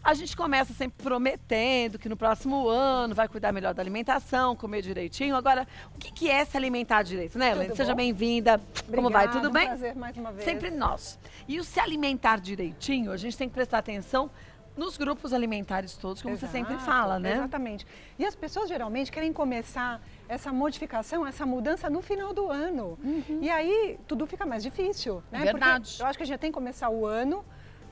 A gente começa sempre prometendo que no próximo ano vai cuidar melhor da alimentação, comer direitinho. Agora, o que é se alimentar direito, né, Elaine? Seja bem-vinda. Como vai? Tudo bem? Prazer mais uma vez. Sempre nosso. E o se alimentar direitinho, a gente tem que prestar atenção nos grupos alimentares todos, como você sempre fala, né? Exatamente. E as pessoas geralmente querem começar essa modificação, essa mudança no final do ano. E aí tudo fica mais difícil, né? Verdade. Porque eu acho que a gente tem que começar o ano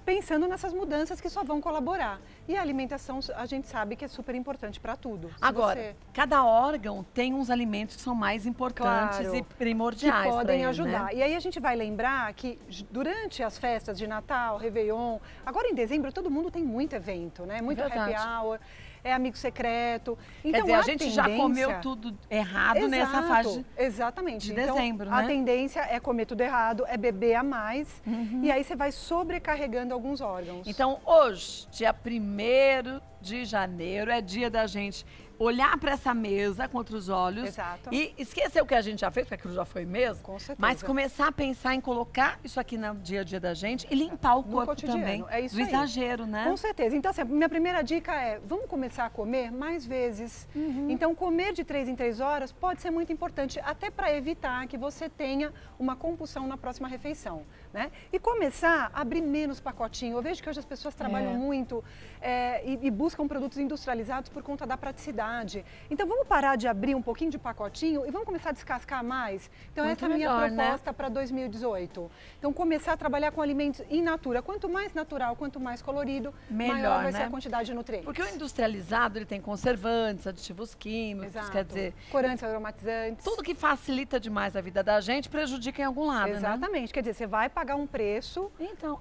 pensando nessas mudanças que só vão colaborar. E a alimentação, a gente sabe que é super importante para tudo. Agora, cada órgão tem uns alimentos que são mais importantes e primordiais que podem ele, ajudar. né? E aí a gente vai lembrar que durante as festas de Natal, Réveillon, agora em dezembro todo mundo tem muito evento, né? Muito happy hour. É amigo secreto. Então, quer dizer, a gente já comeu tudo errado nessa fase de dezembro, né? A tendência é comer tudo errado, é beber a mais. E aí você vai sobrecarregando alguns órgãos. Então, hoje, dia 1º de janeiro, é dia da gente olhar para essa mesa com outros olhos e esquecer o que a gente já fez, porque aquilo já foi mesmo, com certeza. Mas começar a pensar em colocar isso aqui no dia a dia da gente e limpar o corpo também isso do exagero, né? Com certeza. Então, assim, minha primeira dica é, vamos começar a comer mais vezes. Então, comer de 3 em 3 horas pode ser muito importante, até para evitar que você tenha uma compulsão na próxima refeição, né? E começar a abrir menos pacotinho. Eu vejo que hoje as pessoas trabalham muito e buscam produtos industrializados por conta da praticidade. Então vamos parar de abrir um pouquinho de pacotinho e vamos começar a descascar mais. Então essa é a minha proposta para 2018. Então começar a trabalhar com alimentos in natura. Quanto mais natural, quanto mais colorido, maior vai ser a quantidade de nutrientes. Porque o industrializado ele tem conservantes, aditivos químicos, quer dizer, corantes, aromatizantes. Tudo que facilita demais a vida da gente prejudica em algum lado, Exatamente. Né? Quer dizer, você vai pagar um preço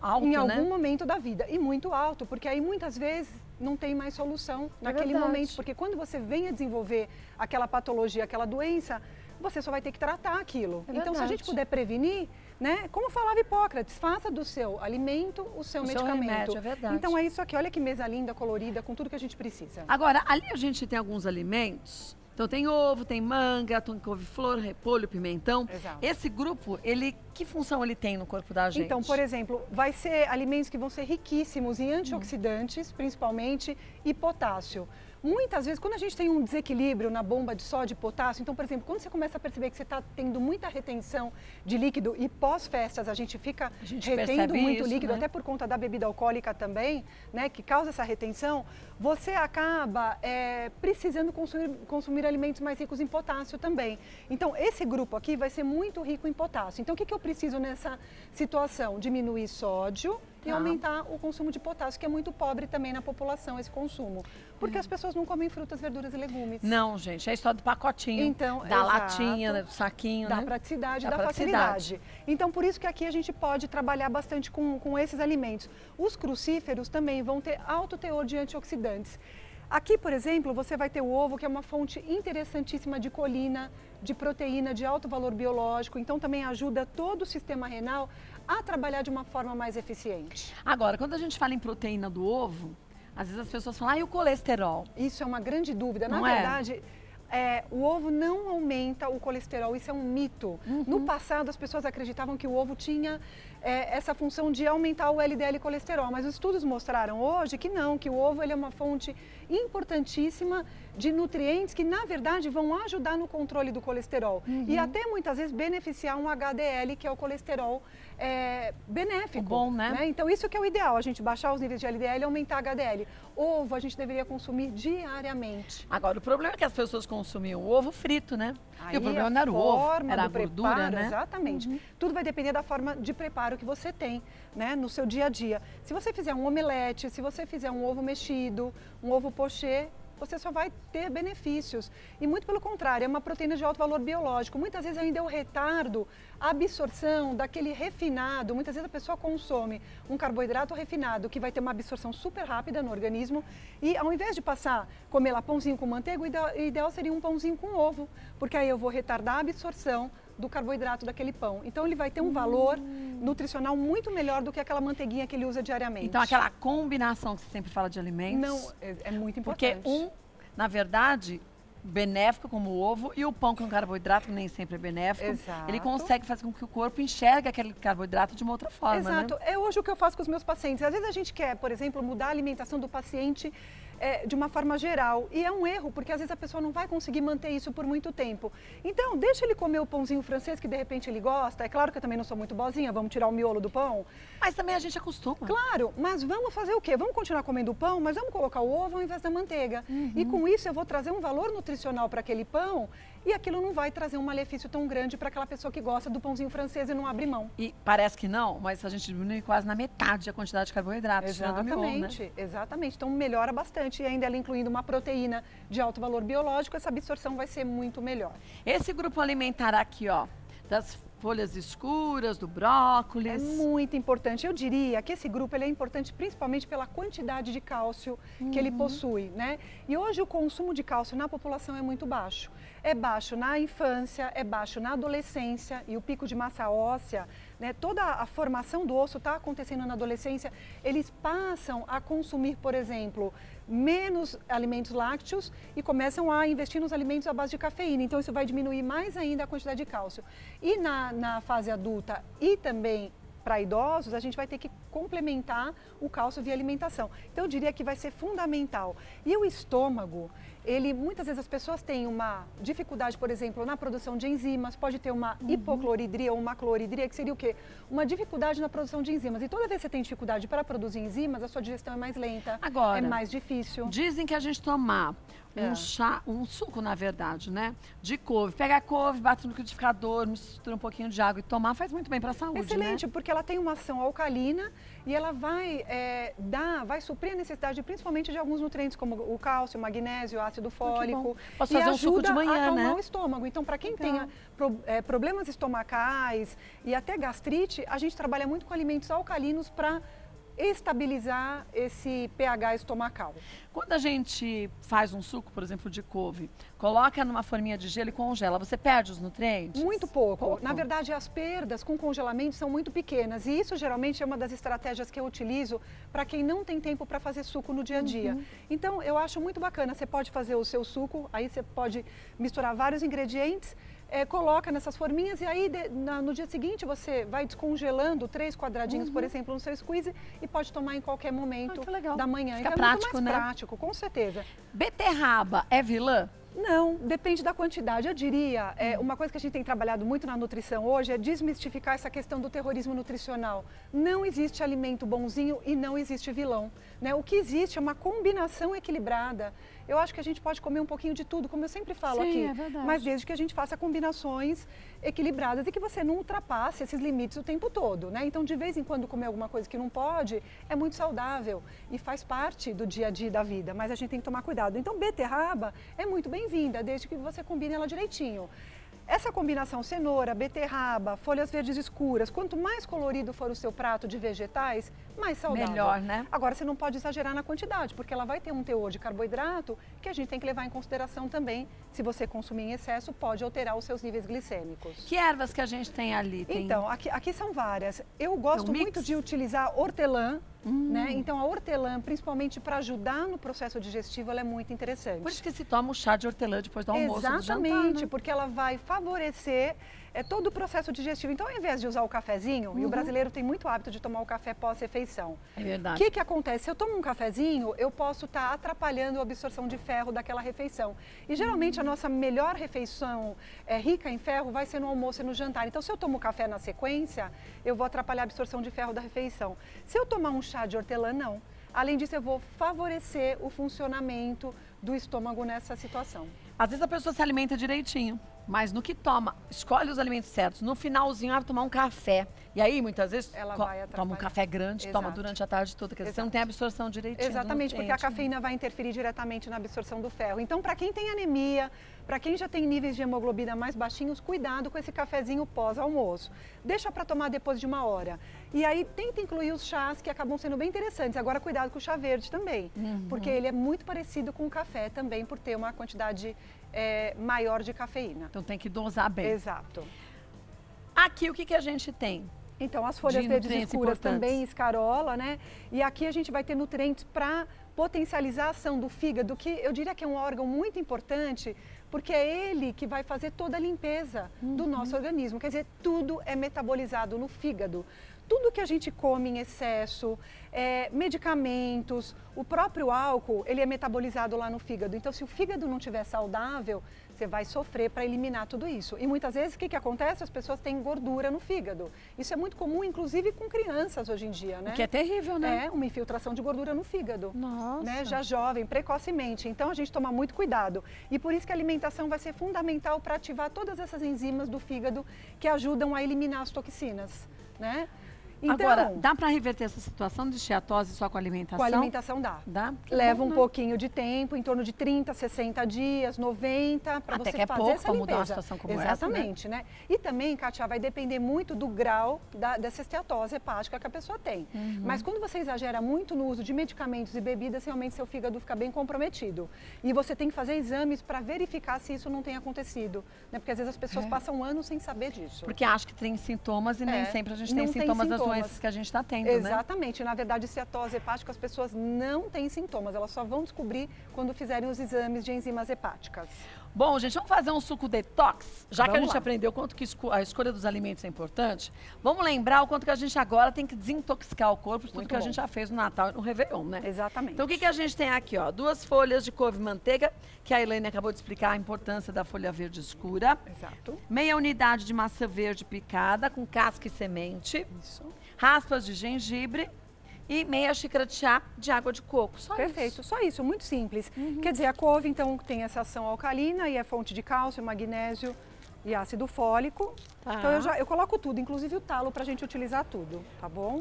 alto, em algum momento da vida e muito alto, porque aí muitas vezes não tem mais solução naquele momento, porque quando você vem a desenvolver aquela patologia, aquela doença, você só vai ter que tratar aquilo. Então, se a gente puder prevenir, né? Como falava Hipócrates, faça do seu alimento o seu medicamento. Remédio, é verdade. Então é isso aqui, olha que mesa linda, colorida, com tudo que a gente precisa. Agora, ali a gente tem alguns alimentos. Então tem ovo, tem manga, tem couve-flor, repolho, pimentão. Esse grupo, que função ele tem no corpo da gente? Então, por exemplo, vai ser alimentos que vão ser riquíssimos em antioxidantes, principalmente, e potássio. Muitas vezes, quando a gente tem um desequilíbrio na bomba de sódio e potássio, então, por exemplo, quando você começa a perceber que você está tendo muita retenção de líquido e pós-festas a gente fica retendo muito líquido, até por conta da bebida alcoólica também, né, que causa essa retenção, você acaba precisando consumir alimentos mais ricos em potássio também. Então, esse grupo aqui vai ser muito rico em potássio. Então, o que eu preciso nessa situação? Diminuir sódio e aumentar o consumo de potássio, que é muito pobre também na população, esse consumo. Porque as pessoas não comem frutas, verduras e legumes. Não, gente, é a história do pacotinho, então, da latinha, do saquinho, da praticidade, da facilidade. Então, por isso que aqui a gente pode trabalhar bastante com esses alimentos. Os crucíferos também vão ter alto teor de antioxidantes. Aqui, por exemplo, você vai ter o ovo, que é uma fonte interessantíssima de colina, de proteína, de alto valor biológico. Então, também ajuda todo o sistema renal a trabalhar de uma forma mais eficiente. Agora, quando a gente fala em proteína do ovo, às vezes as pessoas falam, e o colesterol? Isso é uma grande dúvida. Na verdade, o ovo não aumenta o colesterol, isso é um mito. No passado, as pessoas acreditavam que o ovo tinha essa função de aumentar o LDL colesterol, mas os estudos mostraram hoje que não, que o ovo ele é uma fonte importantíssima de nutrientes que, na verdade, vão ajudar no controle do colesterol e até muitas vezes beneficiar um HDL, que é o colesterol benéfico. Bom, né? Então, isso que é o ideal, a gente baixar os níveis de LDL e aumentar HDL. Ovo a gente deveria consumir diariamente. Agora, o problema é que as pessoas consumiam o ovo frito, né? Aí e o problema não era o ovo, era a gordura, preparo, né? Exatamente. Tudo vai depender da forma de preparo que você tem, né, no seu dia a dia. Se você fizer um omelete, se você fizer um ovo mexido, um ovo pochê, você só vai ter benefícios. E muito pelo contrário, é uma proteína de alto valor biológico. Muitas vezes ainda eu retardo a absorção daquele refinado. Muitas vezes a pessoa consome um carboidrato refinado que vai ter uma absorção super rápida no organismo e ao invés de comer lá pãozinho com manteiga, o ideal seria um pãozinho com ovo, porque aí eu vou retardar a absorção do carboidrato daquele pão. Então ele vai ter um valor nutricional muito melhor do que aquela manteiguinha que ele usa diariamente. Então aquela combinação que você sempre fala de alimentos. Não, é muito importante. Porque na verdade, benéfico, como o ovo, e o pão, que é um carboidrato que nem sempre é benéfico. Exato. Ele consegue fazer com que o corpo enxergue aquele carboidrato de uma outra forma, Exato. né? É hoje o que eu faço com os meus pacientes. Às vezes a gente quer, por exemplo, mudar a alimentação do paciente de uma forma geral. E é um erro, porque às vezes a pessoa não vai conseguir manter isso por muito tempo. Então, deixa ele comer o pãozinho francês, que de repente ele gosta. É claro que eu também não sou muito boazinha, vamos tirar o miolo do pão. Mas também a gente acostuma. Claro, mas vamos fazer o quê? Vamos continuar comendo o pão, mas vamos colocar o ovo ao invés da manteiga. E com isso eu vou trazer um valor nutricional para aquele pão e aquilo não vai trazer um malefício tão grande para aquela pessoa que gosta do pãozinho francês e não abre mão. E parece que não, mas a gente diminui quase na metade a quantidade de carboidratos. Exatamente, né? exatamente. Então melhora bastante. E ainda ela incluindo uma proteína de alto valor biológico, essa absorção vai ser muito melhor. Esse grupo alimentar aqui, ó, das folhas escuras, do brócolis. É muito importante. Eu diria que esse grupo ele é importante principalmente pela quantidade de cálcio que ele possui, né? E hoje o consumo de cálcio na população é muito baixo. É baixo na infância, é baixo na adolescência e o pico de massa óssea, né? Toda a formação do osso está acontecendo na adolescência. Eles passam a consumir, por exemplo, menos alimentos lácteos e começam a investir nos alimentos à base de cafeína. Então isso vai diminuir mais ainda a quantidade de cálcio. E na fase adulta e também para idosos, a gente vai ter que complementar o cálcio via alimentação. Então eu diria que vai ser fundamental. E o estômago, muitas vezes as pessoas têm uma dificuldade, por exemplo, na produção de enzimas, pode ter uma hipocloridria ou uma cloridria, que seria o quê? Uma dificuldade na produção de enzimas. E toda vez que você tem dificuldade para produzir enzimas, a sua digestão é mais lenta, Agora, é mais difícil. Dizem que a gente tomar um suco, na verdade, né? De couve. Pega a couve, bate no liquidificador, mistura um pouquinho de água e tomar faz muito bem para a saúde, Excelente, né? porque ela tem uma ação alcalina e ela vai vai suprir a necessidade principalmente de alguns nutrientes como o cálcio, o magnésio, o ácido fólico. Posso fazer um suco de manhã, a acalmar né? o estômago. Então, para quem tenha problemas estomacais e até gastrite, a gente trabalha muito com alimentos alcalinos para estabilizar esse pH estomacal. Quando a gente faz um suco, por exemplo, de couve, coloca numa forminha de gelo e congela, você perde os nutrientes? Muito pouco. Na verdade, as perdas com congelamento são muito pequenas e isso geralmente é uma das estratégias que eu utilizo para quem não tem tempo para fazer suco no dia a dia. Então, eu acho muito bacana. Você pode fazer o seu suco, aí você pode misturar vários ingredientes, coloca nessas forminhas e aí no dia seguinte você vai descongelando 3 quadradinhos, por exemplo, no seu squeeze e pode tomar em qualquer momento da manhã. Fica então prático, é muito mais né? prático, com certeza. Beterraba é vilã? Não, depende da quantidade. Eu diria, uma coisa que a gente tem trabalhado muito na nutrição hoje é desmistificar essa questão do terrorismo nutricional. Não existe alimento bonzinho e não existe vilão, né? O que existe é uma combinação equilibrada. Eu acho que a gente pode comer um pouquinho de tudo, como eu sempre falo aqui. É verdade. Mas desde que a gente faça combinações equilibradas e que você não ultrapasse esses limites o tempo todo, né? Então, de vez em quando comer alguma coisa que não pode é muito saudável e faz parte do dia a dia da vida, mas a gente tem que tomar cuidado. Então, beterraba é muito bem-vinda, desde que você combine ela direitinho. Essa combinação cenoura, beterraba, folhas verdes escuras, quanto mais colorido for o seu prato de vegetais, mais saudável. Melhor, né? Agora, você não pode exagerar na quantidade, porque ela vai ter um teor de carboidrato que a gente tem que levar em consideração também. Se você consumir em excesso, pode alterar os seus níveis glicêmicos. Que ervas que a gente tem ali? Então, aqui são várias. Eu gosto muito de utilizar hortelã, né? Então, a hortelã, principalmente para ajudar no processo digestivo, ela é muito interessante. Por isso que se toma o chá de hortelã depois do almoço, do jantar, Exatamente, né? porque ela vai favorecer todo o processo digestivo. Então, ao invés de usar o cafezinho, e o brasileiro tem muito hábito de tomar o café pós-refeição. É verdade. O que acontece? Se eu tomo um cafezinho, eu posso estar atrapalhando a absorção de ferro daquela refeição. E geralmente a nossa melhor refeição rica em ferro vai ser no almoço e no jantar. Então, se eu tomo café na sequência, eu vou atrapalhar a absorção de ferro da refeição. Se eu tomar um chá de hortelã, não. Além disso, eu vou favorecer o funcionamento do estômago nessa situação. Às vezes a pessoa se alimenta direitinho, mas no que toma, escolhe os alimentos certos. No finalzinho, vai tomar um café. E aí, muitas vezes, ela vai toma um café grande, toma durante a tarde toda. Quer dizer, você não tem absorção direitinho. Exatamente, porque a cafeína vai interferir diretamente na absorção do ferro. Então, para quem tem anemia, para quem já tem níveis de hemoglobina mais baixinhos, cuidado com esse cafezinho pós-almoço. Deixa para tomar depois de 1 hora. E aí, tenta incluir os chás que acabam sendo bem interessantes. Agora, cuidado com o chá verde também, porque ele é muito parecido com o café também, por ter uma quantidade maior de cafeína. Então, tem que dosar bem. Exato. Aqui, o que a gente tem? Então, as folhas verdes escuras também, escarola, né? E aqui a gente vai ter nutrientes para potencializar a ação do fígado, que eu diria que é um órgão muito importante, porque é ele que vai fazer toda a limpeza do nosso organismo. Quer dizer, tudo é metabolizado no fígado. Tudo que a gente come em excesso, medicamentos, o próprio álcool, ele é metabolizado lá no fígado. Então, se o fígado não estiver saudável, você vai sofrer para eliminar tudo isso. E muitas vezes, o que acontece? As pessoas têm gordura no fígado. Isso é muito comum, inclusive com crianças hoje em dia, né? O que é terrível, né? É, uma infiltração de gordura no fígado. Nossa! Né? Já jovem, precocemente. Então, a gente toma muito cuidado. E por isso que a alimentação vai ser fundamental para ativar todas essas enzimas do fígado que ajudam a eliminar as toxinas, né? Então, agora, dá para reverter essa situação de esteatose só com a alimentação? Com a alimentação dá. Dá? Leva um pouquinho de tempo, em torno de 30, 60 dias, 90, para você fazer essa limpeza. Até que é pouco para mudar uma situação como essa, né? Exatamente, né? E também, Kátia, vai depender muito do grau dessa esteatose hepática que a pessoa tem. Mas quando você exagera muito no uso de medicamentos e bebidas, realmente seu fígado fica bem comprometido. E você tem que fazer exames para verificar se isso não tem acontecido, né? Porque às vezes as pessoas passam anos sem saber disso. Porque acham que tem sintomas e nem sempre a gente tem sintomas das doenças que a gente está tendo, né? Exatamente. Na verdade, esteatose hepática, as pessoas não têm sintomas. Elas só vão descobrir quando fizerem os exames de enzimas hepáticas. Bom, gente, vamos fazer um suco detox? Já que a gente aprendeu quanto que a escolha dos alimentos é importante, vamos lembrar o quanto que a gente agora tem que desintoxicar o corpo de tudo que a gente já fez no Natal e no Réveillon, né? Exatamente. Então, o que a gente tem aqui, ó? 2 folhas de couve-manteiga, que a Elaine acabou de explicar a importância da folha verde escura. Exato. Meia unidade de maçã verde picada, com casca e semente. Isso. Raspas de gengibre e meia xícara de chá de água de coco. Só Perfeito, isso. só isso, muito simples. Quer dizer, a couve, então, tem essa ação alcalina e é fonte de cálcio, magnésio e ácido fólico. Tá. Então, eu coloco tudo, inclusive o talo, para a gente utilizar tudo, tá bom?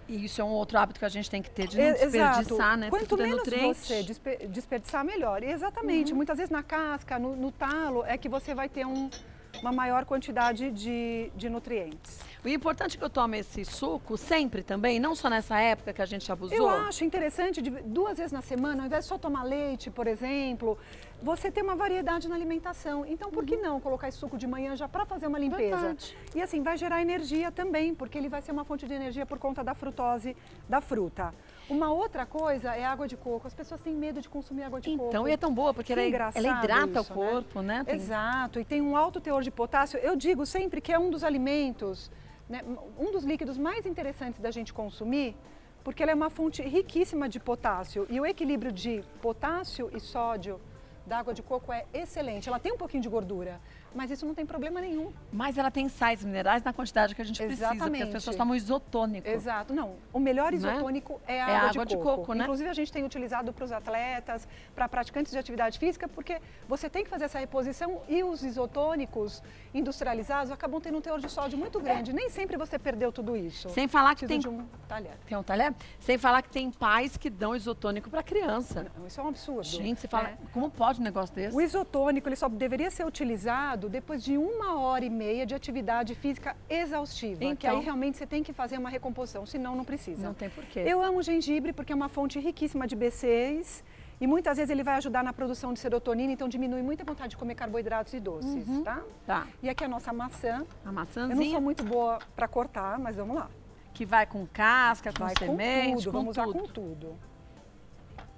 E isso é um outro hábito que a gente tem que ter de não desperdiçar, né? Quanto menos você desperdiçar, melhor. E exatamente, muitas vezes na casca, no talo, é que você vai ter uma maior quantidade de nutrientes. O importante é que eu tome esse suco sempre também, não só nessa época que a gente abusou. Eu acho interessante, 2 vezes na semana, ao invés de só tomar leite, por exemplo, você ter uma variedade na alimentação. Então, por que não colocar esse suco de manhã já para fazer uma limpeza? Verdade. E assim, vai gerar energia também, porque ele vai ser uma fonte de energia por conta da frutose da fruta. Uma outra coisa é a água de coco. As pessoas têm medo de consumir água de coco. Então, e é tão boa, porque ela hidrata o corpo, né? Exato, e tem um alto teor de potássio. Eu digo sempre que é um dos alimentos, né, um dos líquidos mais interessantes da gente consumir, porque ela é uma fonte riquíssima de potássio. E o equilíbrio de potássio e sódio da água de coco é excelente. Ela tem um pouquinho de gordura, mas isso não tem problema nenhum. Mas ela tem sais minerais na quantidade que a gente precisa, porque as pessoas tomam isotônico. Exato. Não, o melhor isotônico é a água de coco, né? Inclusive, a gente tem utilizado para os atletas, para praticantes de atividade física, porque você tem que fazer essa reposição e os isotônicos industrializados acabam tendo um teor de sódio muito grande. Nem sempre você perdeu tudo isso. Sem falar que tem um talher. Tem um talher? Sem falar que tem pais que dão isotônico para criança. Não, isso é um absurdo. Gente, você fala, como pode um negócio desse? O isotônico, ele só deveria ser utilizado depois de 1h30 de atividade física exaustiva, então, que aí realmente você tem que fazer uma recomposição, senão não precisa. Não tem porquê. Eu amo gengibre porque é uma fonte riquíssima de B6 e muitas vezes ele vai ajudar na produção de serotonina, então diminui muito a vontade de comer carboidratos e doces, tá? Tá. E aqui a nossa maçã. A maçãzinha. Eu não sou muito boa para cortar, mas vamos lá. Que vai com casca, com semente, vamos usar com tudo.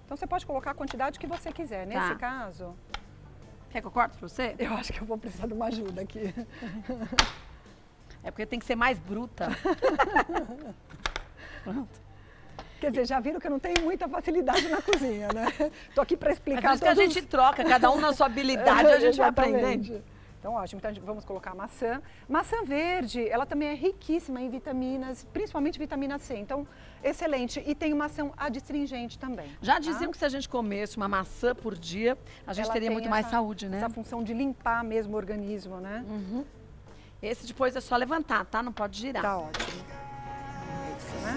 Então você pode colocar a quantidade que você quiser. Nesse caso... Quer que eu corte pra você? Eu acho que eu vou precisar de uma ajuda aqui. É porque tem que ser mais bruta. Pronto. Quer dizer, já viram que eu não tenho muita facilidade na cozinha, né? Tô aqui para explicar todos... que a gente troca, cada um na sua habilidade, a gente vai aprendendo. Então, ótimo. Então, vamos colocar a maçã. Maçã verde, ela também é riquíssima em vitaminas, principalmente vitamina C. Então, excelente. E tem uma ação adstringente também. Já diziam que se a gente comesse uma maçã por dia, a gente teria muito mais saúde, né? Essa função de limpar mesmo o organismo, né? Esse depois é só levantar, tá? Não pode girar. Tá ótimo. Isso, né?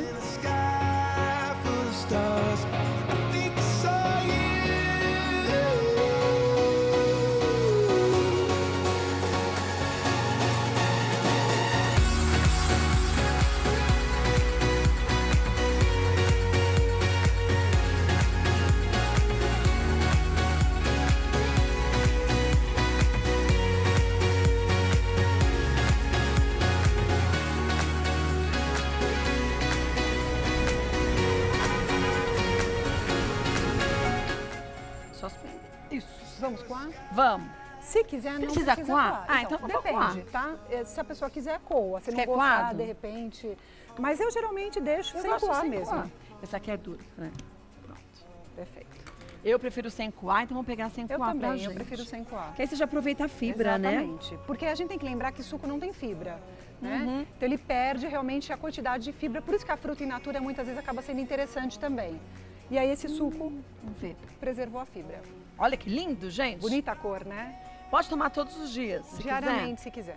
Isso. Vamos coar? Vamos. Se quiser, não precisa coar? Ah, então depende, tá? Se a pessoa quiser, coa. Se não quer gostar, coado? de repente... Mas eu geralmente deixo sem coar mesmo. Coar. Esse aqui é duro, né? Pronto. Perfeito. Eu prefiro sem coar, então vamos pegar sem coar pra gente. Eu prefiro sem coar. Porque aí você já aproveita a fibra, Exatamente. Porque a gente tem que lembrar que suco não tem fibra, né? Então ele perde realmente a quantidade de fibra, por isso que a fruta in natura muitas vezes acaba sendo interessante também. E aí esse suco preservou a fibra. Olha que lindo, gente. Bonita a cor, né? Pode tomar todos os dias, se diariamente, se quiser.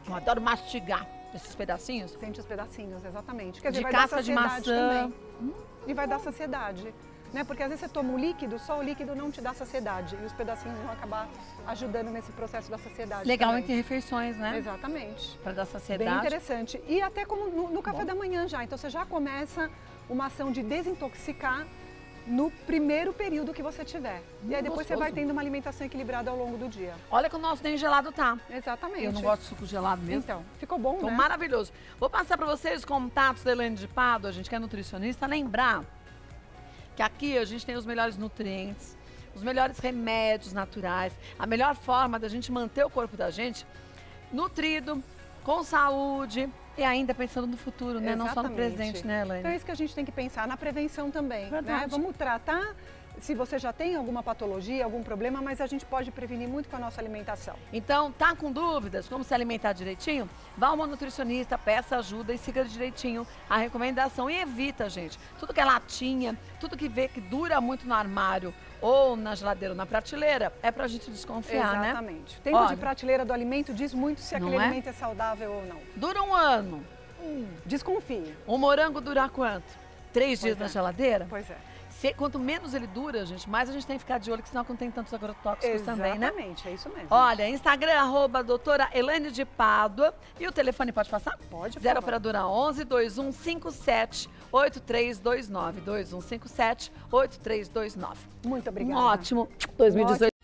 Eu adoro mastigar esses pedacinhos. Sente os pedacinhos, exatamente. Quer De dizer, casca de maçã. E vai dar saciedade. Né? Porque às vezes você toma um líquido, só o líquido não te dá saciedade. E os pedacinhos vão acabar ajudando nesse processo da saciedade. Legal também. entre refeições, né? Exatamente. Para dar saciedade. Bem interessante. E até como no café da manhã já. Então você já começa uma ação de desintoxicar no primeiro período que você tiver. E aí depois você vai tendo uma alimentação equilibrada ao longo do dia. Olha que o nosso nem gelado tá. Exatamente. Eu não gosto de suco gelado mesmo. Então, ficou bom, né? Maravilhoso. Vou passar para vocês os contatos da Elaine de Pádua, a gente que é nutricionista. Lembrar que aqui a gente tem os melhores nutrientes, os melhores remédios naturais, a melhor forma da gente manter o corpo da gente nutrido, com saúde e ainda pensando no futuro, né? Não só no presente, né, Elaine? Então é isso que a gente tem que pensar, na prevenção também. Né? Vamos tratar se você já tem alguma patologia, algum problema, mas a gente pode prevenir muito com a nossa alimentação. Então, tá com dúvidas como se alimentar direitinho? Vá a uma nutricionista, peça ajuda e siga direitinho a recomendação. E evita, gente, tudo que é latinha, tudo que vê que dura muito no armário ou na geladeira ou na prateleira, é pra gente desconfiar, né? Exatamente. O tempo de prateleira do alimento diz muito se aquele alimento é saudável ou não. Dura um ano. Desconfie. Um morango dura quanto? 3 dias na geladeira? Pois é. Quanto menos ele dura, gente, mais a gente tem que ficar de olho, que senão não tem tantos agrotóxicos também, né? Exatamente, é isso mesmo. Olha, Instagram, doutora Elaine de Pádua. E o telefone pode passar? Pode, 0 operadora 11 2157 8329. 2157 8329. Muito obrigada. Um ótimo 2018.